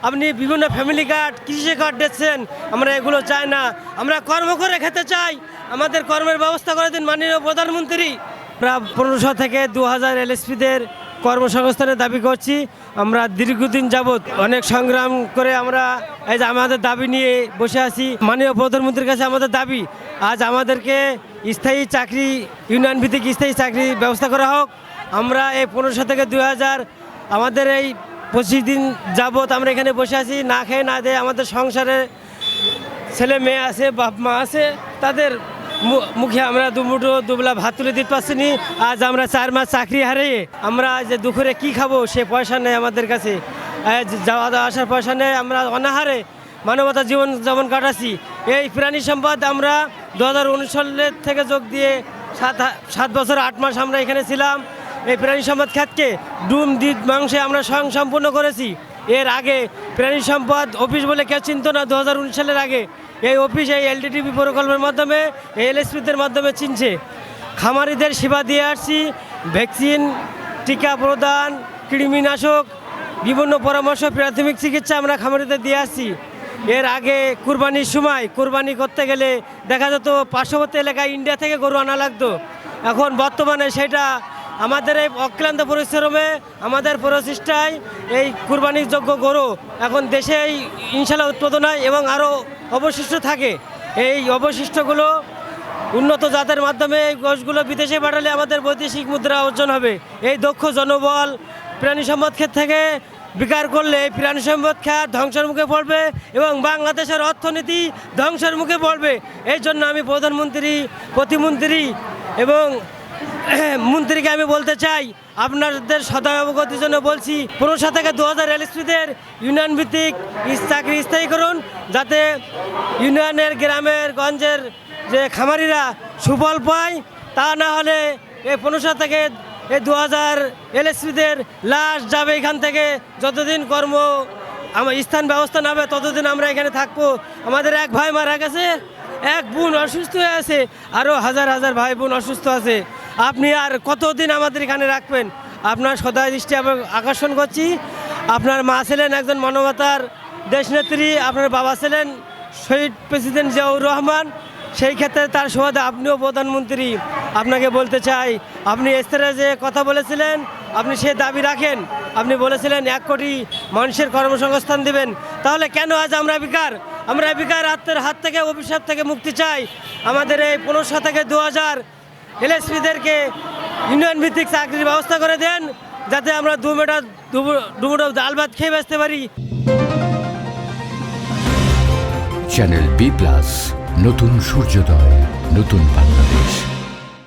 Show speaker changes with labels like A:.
A: আপনি বিভিন্ন family card কৃষি কার্ড দিচ্ছেন, আমরা এগুলো চাই না। আমরা কর্ম করে খেতে চাই, আমাদের কর্মের ব্যবস্থা করে দিন মাননীয় প্রধানমন্ত্রী। প্রায় 1500 থেকে 2000 এলএসপিদের কর্মসংস্থানের দাবি করছি। আমরা দীর্ঘদিন যাবৎ অনেক সংগ্রাম করে আমরা এই যে আমাদের দাবি নিয়ে বসে আছি। মাননীয় প্রধানমন্ত্রীর কাছে আমাদের দাবি, আজ আমাদেরকে স্থায়ী চাকরি, ইউনিয়ন ভিত্তিক স্থায়ী চাকরি ব্যবস্থা করা হোক। আমরা এই 1500 থেকে 2000 আমাদের এই 25 দিন যাবৎ আমরা এখানে বসে আছি, না খেয়ে না দিয়ে। আমাদের সংসারে ছেলে মেয়ে আছে, বাপ মা আছে, তাদের মুখে আমরা দুমুঠো দুবেলা ভাত তুলে দিতে পারছি নি। আজ আমরা 4 মাস চাকরি হারিয়ে আমরা যে দুপুরে কি খাবো সে পয়সা নেই আমাদের কাছে, যাওয়া আসার পয়সা নেই। আমরা অনাহারে মানবতা জীবন যেমন কাটাচ্ছি। এই প্রাণী সম্পদ আমরা 2019 সালের থেকে যোগ দিয়ে 7 বছর 8 মাস আমরা এখানে ছিলাম। এই প্রাণী সম্পদ খাতকে ডুম দিত মাংসে আমরা সম্পূর্ণ করেছি। এর আগে প্রাণী সম্পদ অফিস বলে কেউ চিনত না। 2019 সালের আগে এই অফিস এই এলটিটিপি প্রকল্পের মাধ্যমে, এই এলএসপিদের মাধ্যমে চিনছে। খামারিদের সেবা দিয়ে আসছি, ভ্যাকসিন, টিকা প্রদান, কৃমিনাশক, বিভিন্ন পরামর্শ, প্রাথমিক চিকিৎসা আমরা খামারিদের দিয়ে আসছি। এর আগে কুরবানির সময় কুরবানি করতে গেলে দেখা যেত পার্শ্ববর্তী এলাকায় ইন্ডিয়া থেকে গরু আনা লাগতো। এখন বর্তমানে সেটা আমাদের এই অক্লান্ত পরিশ্রমে, আমাদের প্রচেষ্টায় এই কুরবানির যোগ্য গরু এখন দেশেই ইনশাল্লাহ উৎপাদন হয় এবং আরও অবশিষ্ট থাকে। এই অবশিষ্টগুলো উন্নত জাতের মাধ্যমে এই গোশগুলো বিদেশে পাঠালে আমাদের বৈদেশিক মুদ্রা অর্জন হবে। এই দক্ষ জনবল প্রাণী সম্পদ ক্ষেত্র থেকে বিকার করলে এই প্রাণী সম্পদ খাত ধ্বংসের মুখে পড়বে এবং বাংলাদেশের অর্থনীতি ধ্বংসের মুখে পড়বে। এই জন্য আমি প্রধানমন্ত্রী, প্রতিমন্ত্রী এবং মন্ত্রীকে আমি বলতে চাই, আপনাদের সদয় অবগতির জন্য বলছি, 1500 থেকে 2000 এলএসপিদের ইউনিয়ন ভিত্তিক চাকরি স্থায়ী করুন, যাতে ইউনিয়নের গ্রামের গঞ্জের যে খামারিরা সুফল পায়। তা না হলে এই 1500 থেকে এই 2000 এলএসপিদের লাশ যাবে এখান থেকে। যতদিন আমার স্থান ব্যবস্থা না হবে ততদিন আমরা এখানে থাকবো। আমাদের এক ভাই মারা গেছে, এক বোন অসুস্থ হয়ে আছে, আরও হাজার হাজার ভাই বোন অসুস্থ আছে। আপনি আর কতদিন আমাদের এখানে রাখবেন? আপনার সদয় দৃষ্টি আকর্ষণ করছি। আপনার মা ছিলেন একজন মানবতার দেশনেত্রী, আপনার বাবা ছিলেন শহীদ প্রেসিডেন্ট জিয়াউর রহমান। সেই ক্ষেত্রে তার সুবাদে আপনিও প্রধানমন্ত্রী। আপনাকে বলতে চাই, আপনি স্তরে যে কথা বলেছিলেন আপনি সে দাবি রাখেন। আপনি বলেছিলেন 1 কোটি মানুষের কর্মসংস্থান দেবেন। তাহলে কেন আজ আমরা বেকার? আমরা বেকার হাত থেকে, অভিশাপ থেকে মুক্তি চাই। আমাদের এই 1500 থেকে 2000 এলএসপিদেরকে ইউনিয়ন ভিত্তিক চাকরির ব্যবস্থা করে দেন, যাতে আমরা দুমুঠো ডাল ভাত খেয়ে বাঁচতে পারি।
B: চ্যানেল B+, নতুন সূর্যোদয়, নতুন বাংলাদেশ।